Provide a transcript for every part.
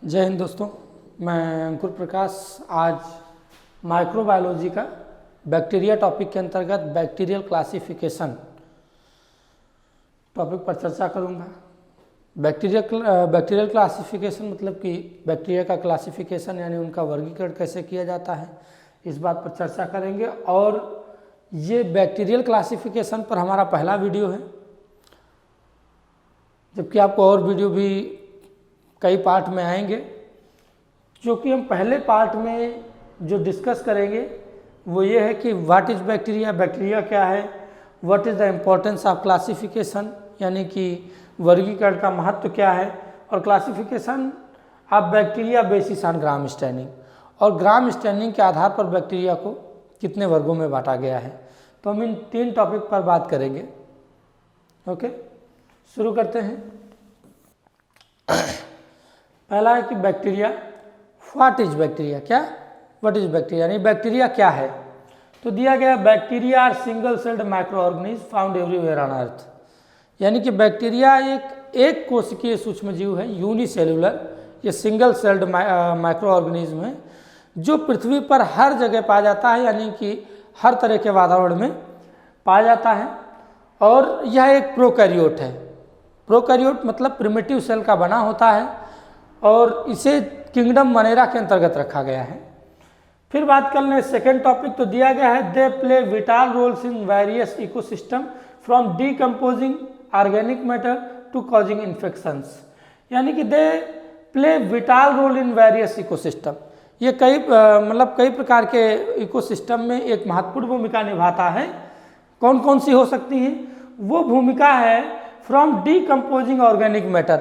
जय हिंद दोस्तों, मैं अंकुर प्रकाश आज माइक्रोबायोलॉजी का बैक्टीरिया टॉपिक के अंतर्गत बैक्टीरियल क्लासिफिकेशन टॉपिक पर चर्चा करूंगा। बैक्टीरियल क्लासिफिकेशन मतलब कि बैक्टीरिया का क्लासिफिकेशन यानी उनका वर्गीकरण कैसे किया जाता है, इस बात पर चर्चा करेंगे। और ये बैक्टीरियल क्लासिफिकेशन पर हमारा पहला वीडियो है, जबकि आपको और वीडियो भी कई पार्ट में आएंगे। जो कि हम पहले पार्ट में जो डिस्कस करेंगे वो ये है कि व्हाट इज़ बैक्टीरिया, बैक्टीरिया क्या है, what is the importance of classification यानी कि वर्गीकरण का महत्व क्या है, और classification of bacteria basis on gram standing, और ग्राम स्टैंडिंग के आधार पर बैक्टीरिया को कितने वर्गों में बांटा गया है। तो हम इन 3 टॉपिक पर बात करेंगे। ओके, शुरू करते हैं। पहला है कि बैक्टीरिया, व्हाट इज बैक्टीरिया, क्या व्हाट इज बैक्टीरिया यानी बैक्टीरिया क्या है। तो दिया गया bacteria are single celled microorganism found everywhere on earth, यानी कि बैक्टीरिया एक कोशिकीय सूक्ष्मजीव है, यूनिसेलुलर, ये सिंगल सेल्ड माइक्रो ऑर्गेनिज्म है जो पृथ्वी पर हर जगह पाया जाता है, यानी कि हर तरह के वातावरण में पाया जाता है। और यह एक प्रोकैरियोट है। प्रोकैरियोट मतलब प्रिमिटिव सेल का बना होता है और इसे किंगडम मनेरा के अंतर्गत रखा गया है। फिर बात कर लें सेकेंड टॉपिक, तो दिया गया है they play vital roles in various ecosystem from decomposing organic matter to causing infections, यानी कि they play vital role in various ecosystem. ये कई प्रकार के इकोसिस्टम में एक महत्वपूर्ण भूमिका निभाता है। कौन कौन सी हो सकती हैं? वो भूमिका है फ्रॉम डीकम्पोजिंग ऑर्गेनिक मैटर,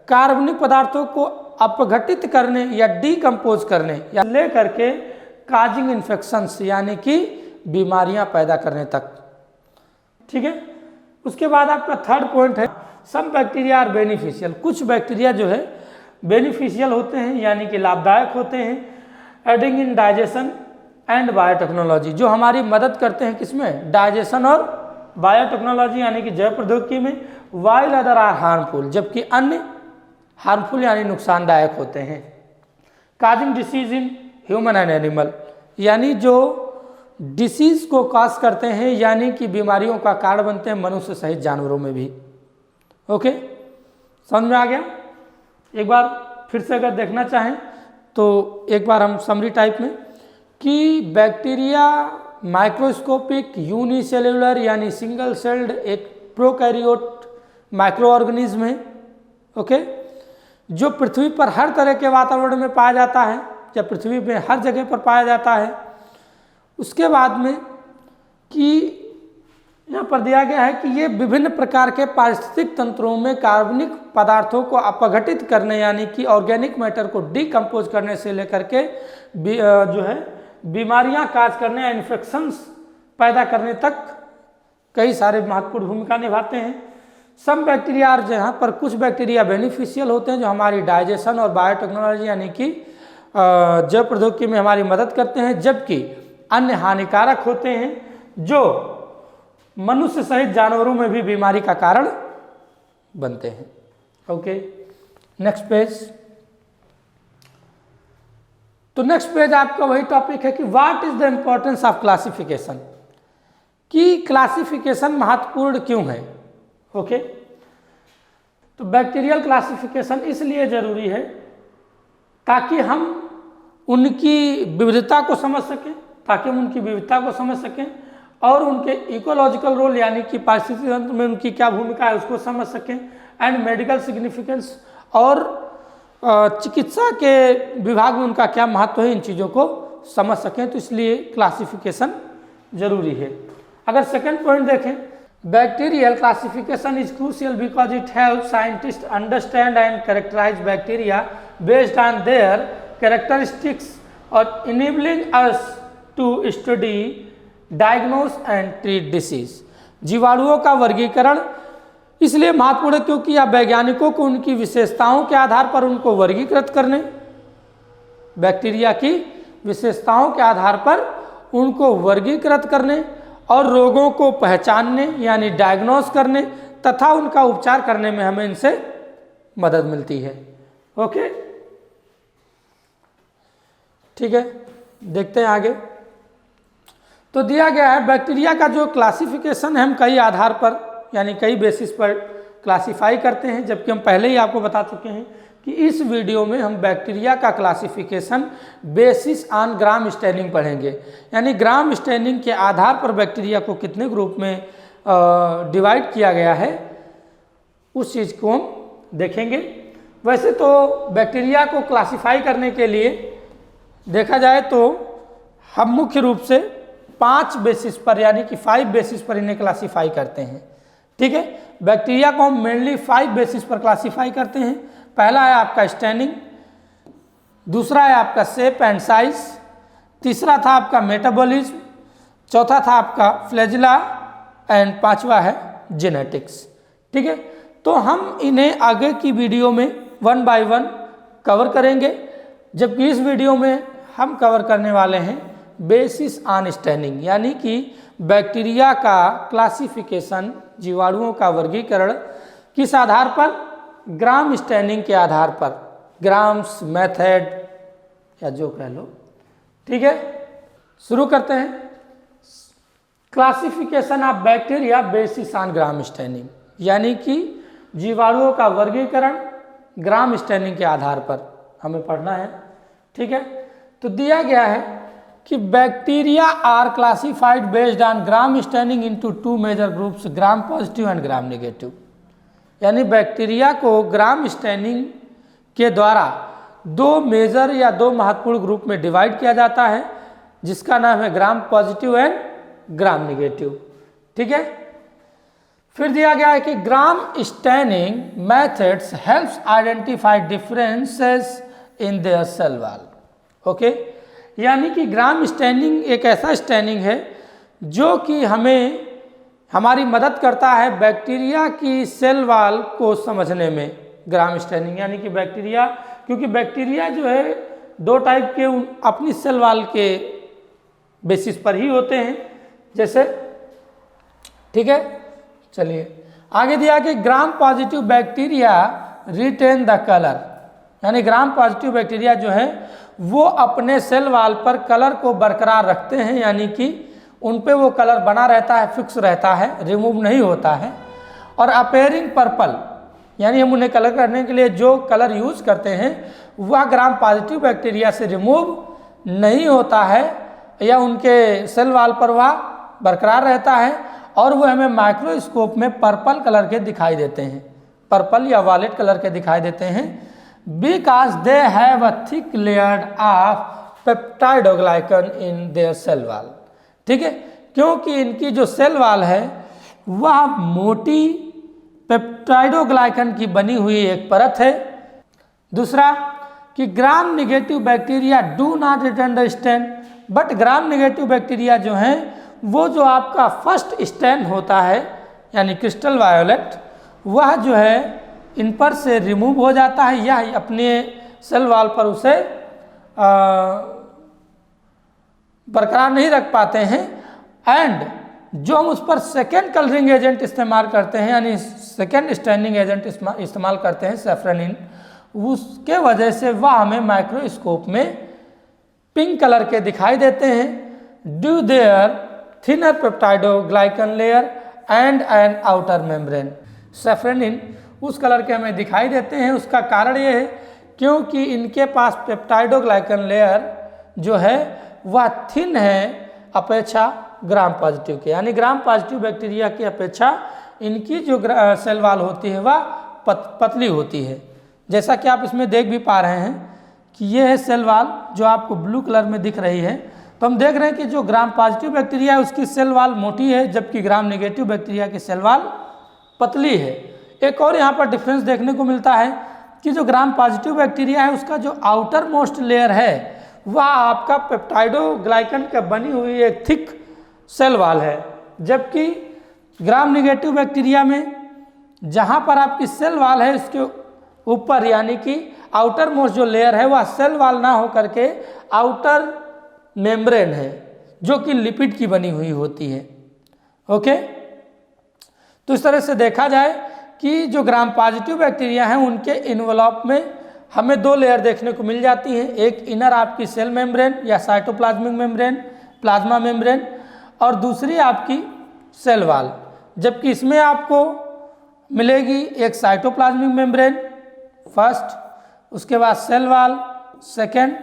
कार्बनिक पदार्थों को अपघटित करने या डीकम्पोज करने या ले करके काजिंग इन्फेक्शंस यानी कि बीमारियां पैदा करने तक। ठीक है, उसके बाद आपका थर्ड पॉइंट है सम बैक्टीरिया आर बेनिफिशियल। कुछ बैक्टीरिया जो है बेनिफिशियल होते हैं यानी कि लाभदायक होते हैं, adding in digestion and biotechnology, जो हमारी मदद करते हैं किसमें, डाइजेशन और बायोटेक्नोलॉजी यानी कि जैव प्रौद्योगिकी में। वाइल अदर आर हार्मफुल, जबकि अन्य हार्मफुल यानी नुकसानदायक होते हैं। Causing disease in human and animal, यानी जो डिसीज को काज करते हैं यानी कि बीमारियों का कारण बनते हैं मनुष्य सहित जानवरों में भी। ओके, समझ में आ गया। एक बार फिर से अगर देखना चाहें तो एक बार हम समरी टाइप में कि बैक्टीरिया माइक्रोस्कोपिक यूनिसेल्युलर यानी सिंगल सेल्ड एक प्रोकैरियोट माइक्रो ऑर्गेनिज्म है। ओके, जो पृथ्वी पर हर तरह के वातावरण में पाया जाता है या पृथ्वी में हर जगह पर पाया जाता है। उसके बाद में कि यहाँ पर दिया गया है कि ये विभिन्न प्रकार के पारिस्थितिक तंत्रों में कार्बनिक पदार्थों को अपघटित करने यानी कि ऑर्गेनिक मैटर को डीकम्पोज करने से लेकर के जो है बीमारियां काज करने या इन्फेक्शंस पैदा करने तक कई सारे महत्वपूर्ण भूमिका निभाते हैं। सम बैक्टीरिया, जहाँ पर कुछ बैक्टीरिया बेनिफिशियल होते हैं जो हमारी डाइजेशन और बायोटेक्नोलॉजी यानी कि जैव प्रौद्योगिकी में हमारी मदद करते हैं, जबकि अन्य हानिकारक होते हैं जो मनुष्य सहित जानवरों में भी बीमारी का कारण बनते हैं। Okay, next page. तो नेक्स्ट पेज आपका वही टॉपिक है कि what is the importance of classification, कि क्लासिफिकेशन महत्वपूर्ण क्यों है। ओके, तो बैक्टीरियल क्लासिफिकेशन इसलिए जरूरी है ताकि हम उनकी विविधता को समझ सकें, और उनके इकोलॉजिकल रोल यानी कि पारिस्थितिक तंत्र में उनकी क्या भूमिका है उसको समझ सकें, एंड मेडिकल सिग्निफिकेंस और चिकित्सा के विभाग में उनका क्या महत्व है, इन चीज़ों को समझ सकें। तो इसलिए क्लासिफिकेशन जरूरी है। अगर सेकंड पॉइंट देखें, bacterial classification is crucial because it helps scientist understand and characterise bacteria based on their characteristics और enabling us to study diagnose and treat disease. जीवाणुओं का वर्गीकरण इसलिए महत्वपूर्ण है क्योंकि यह वैज्ञानिकों को उनकी विशेषताओं के आधार पर उनको वर्गीकृत करने, बैक्टीरिया की विशेषताओं के आधार पर उनको वर्गीकृत करने और रोगों को पहचानने यानी डायग्नोस करने तथा उनका उपचार करने में हमें इनसे मदद मिलती है। ओके, ठीक है, देखते हैं आगे। तो दिया गया है बैक्टीरिया का जो क्लासिफिकेशन है हम कई आधार पर यानी कई बेसिस पर क्लासिफाई करते हैं, जबकि हम पहले ही आपको बता चुके हैं कि इस वीडियो में हम बैक्टीरिया का classification basis on gram staining पढ़ेंगे, यानी ग्राम स्टेनिंग के आधार पर बैक्टीरिया को कितने ग्रुप में डिवाइड किया गया है उस चीज़ को हम देखेंगे। वैसे तो बैक्टीरिया को क्लासिफाई करने के लिए देखा जाए तो हम मुख्य रूप से 5 बेसिस पर यानी कि 5 बेसिस पर इन्हें क्लासिफाई करते हैं। ठीक है, बैक्टीरिया को हम मेनली 5 बेसिस पर क्लासिफाई करते हैं। पहला है आपका स्टेनिंग, दूसरा है आपका शेप एंड साइज, तीसरा था आपका मेटाबॉलिज्म, चौथा था आपका फ्लैजिला एंड पांचवा है जेनेटिक्स। ठीक है, तो हम इन्हें आगे की वीडियो में 1 बाय 1 कवर करेंगे, जबकि इस वीडियो में हम कवर करने वाले हैं बेसिस ऑन स्टेनिंग, यानी कि बैक्टीरिया का क्लासिफिकेशन, जीवाणुओं का वर्गीकरण किस आधार पर, ग्राम स्टेनिंग के आधार पर, ग्राम्स मेथड या जो कह लो। ठीक है, शुरू करते हैं। Classification of bacteria basis on gram staining, यानी कि जीवाणुओं का वर्गीकरण ग्राम स्टेनिंग के आधार पर हमें पढ़ना है। ठीक है, तो दिया गया है कि bacteria are classified based on gram staining into 2 major groups, gram positive and gram negative, यानी बैक्टीरिया को ग्राम स्टेनिंग के द्वारा 2 मेजर या 2 महत्वपूर्ण ग्रुप में डिवाइड किया जाता है, जिसका नाम है Gram positive and gram negative. ठीक है, फिर दिया गया है कि Gram staining methods helps identify differences in their cell wall. Okay, यानी कि ग्राम स्टेनिंग एक ऐसा स्टेनिंग है जो कि हमें हमारी मदद करता है बैक्टीरिया की सेल वॉल को समझने में। ग्राम स्टेनिंग यानी कि बैक्टीरिया, क्योंकि बैक्टीरिया जो है 2 टाइप के अपनी सेल वॉल के बेसिस पर ही होते हैं, जैसे। ठीक है, चलिए आगे दिया कि gram positive bacteria retain the colour, यानी ग्राम पॉजिटिव बैक्टीरिया जो है वो अपने सेल वॉल पर कलर को बरकरार रखते हैं, यानी कि उन पे वो कलर बना रहता है, फिक्स रहता है, रिमूव नहीं होता है। और अपेयरिंग पर्पल, यानी हम उन्हें कलर करने के लिए जो कलर यूज करते हैं वह ग्राम पॉजिटिव बैक्टीरिया से रिमूव नहीं होता है या उनके सेल वॉल पर वह बरकरार रहता है, और वो हमें माइक्रोस्कोप में पर्पल कलर के दिखाई देते हैं, पर्पल या वॉयलेट कलर के दिखाई देते हैं, because they have a thick layer of peptidoglycan in their cell wall. ठीक है, क्योंकि इनकी जो सेल वॉल है वह मोटी पेप्टाइडोग्लाइकन की बनी हुई एक परत है। दूसरा कि gram negative bacteria do not return the stain, but gram negative bacteria जो हैं वो जो आपका फर्स्ट स्टेन होता है यानी क्रिस्टल वायोलेट, वह जो है इन पर से रिमूव हो जाता है या अपने सेल वॉल पर उसे बरकरार नहीं रख पाते हैं। एंड जो हम उस पर सेकेंड कलरिंग एजेंट इस्तेमाल करते हैं यानी सेकेंड स्टैंडिंग एजेंट इस्तेमाल करते हैं सैफ्रनिन, उसके वजह से वह हमें माइक्रोस्कोप में पिंक कलर के दिखाई देते हैं, due their thinner peptidoglycan layer and an outer membrane. Safranin उस कलर के हमें दिखाई देते हैं, उसका कारण ये है क्योंकि इनके पास पेप्टाइडोग्लाइकन लेयर जो है वह थिन है अपेक्षा ग्राम पॉजिटिव के, यानी ग्राम पॉजिटिव बैक्टीरिया की अपेक्षा इनकी जो सेल वॉल होती है वह पतली होती है। जैसा कि आप इसमें देख भी पा रहे हैं कि ये है सेल वॉल जो आपको ब्लू कलर में दिख रही है, तो हम देख रहे हैं कि जो ग्राम पॉजिटिव बैक्टीरिया है उसकी सेल वॉल मोटी है, जबकि ग्राम नेगेटिव बैक्टीरिया की सेल वॉल पतली है। एक और यहाँ पर डिफरेंस देखने को मिलता है कि जो ग्राम पॉजिटिव बैक्टीरिया है उसका जो आउटर मोस्ट लेयर है वह आपका पेप्टाइडोग्लाइकन का बनी हुई एक थिक सेल वॉल है, जबकि ग्राम नेगेटिव बैक्टीरिया में जहाँ पर आपकी सेल वॉल है उसके ऊपर यानी कि आउटर मोस्ट जो लेयर है वह सेल वॉल ना हो करके आउटर मेम्ब्रेन है जो कि लिपिड की बनी हुई होती है। ओके, तो इस तरह से देखा जाए कि जो ग्राम पॉजिटिव बैक्टीरिया हैं उनके इन्वेलप में हमें दो लेयर देखने को मिल जाती हैं, एक इनर आपकी सेल मेम्ब्रेन या साइटोप्लाज्मिक मेम्ब्रेन, प्लाज्मा मेम्ब्रेन, और दूसरी आपकी सेल वॉल। जबकि इसमें आपको मिलेगी एक साइटोप्लाज्मिक मेम्ब्रेन फर्स्ट, उसके बाद सेल वॉल सेकेंड,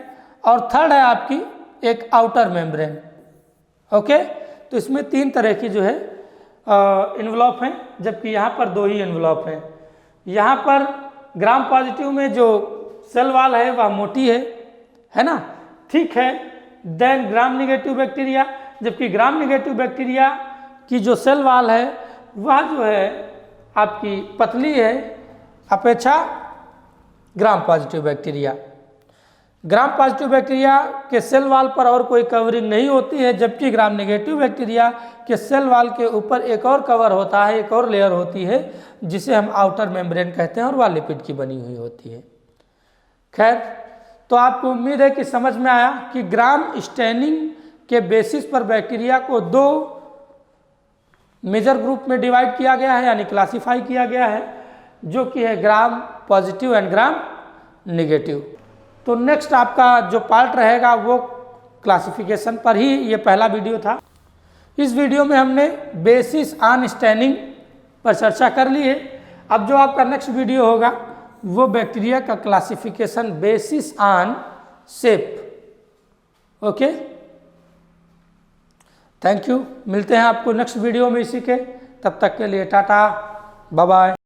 और थर्ड है आपकी एक आउटर मेम्ब्रेन। ओके, तो इसमें 3 तरह की जो है इन्वलॉप हैं, जबकि यहाँ पर 2 ही इन्वलॉप हैं। यहाँ पर ग्राम पॉजिटिव में जो सेल वॉल है वह मोटी है ना, ठीक है। देन ग्राम निगेटिव बैक्टीरिया, जबकि ग्राम निगेटिव बैक्टीरिया की जो सेल वॉल है वह जो है आपकी पतली है अपेक्षा ग्राम पॉजिटिव बैक्टीरिया। ग्राम पॉजिटिव बैक्टीरिया के सेल वॉल पर और कोई कवरिंग नहीं होती है, जबकि ग्राम नेगेटिव बैक्टीरिया के सेल वॉल के ऊपर एक और कवर होता है, एक और लेयर होती है जिसे हम आउटर मेम्ब्रेन कहते हैं और वह लिपिड की बनी हुई होती है। खैर, तो आपको उम्मीद है कि समझ में आया कि ग्राम स्टेनिंग के बेसिस पर बैक्टीरिया को 2 मेजर ग्रुप में डिवाइड किया गया है, यानी क्लासीफाई किया गया है, जो कि है Gram positive and gram negative. तो नेक्स्ट आपका जो पार्ट रहेगा वो क्लासिफिकेशन पर ही, ये पहला वीडियो था। इस वीडियो में हमने बेसिस ऑन स्टेनिंग पर चर्चा कर ली है। अब जो आपका नेक्स्ट वीडियो होगा वो बैक्टीरिया का classification basis on shape. Okay, thank you. मिलते हैं आपको नेक्स्ट वीडियो में इसी के, तब तक के लिए टाटा बाय बाय।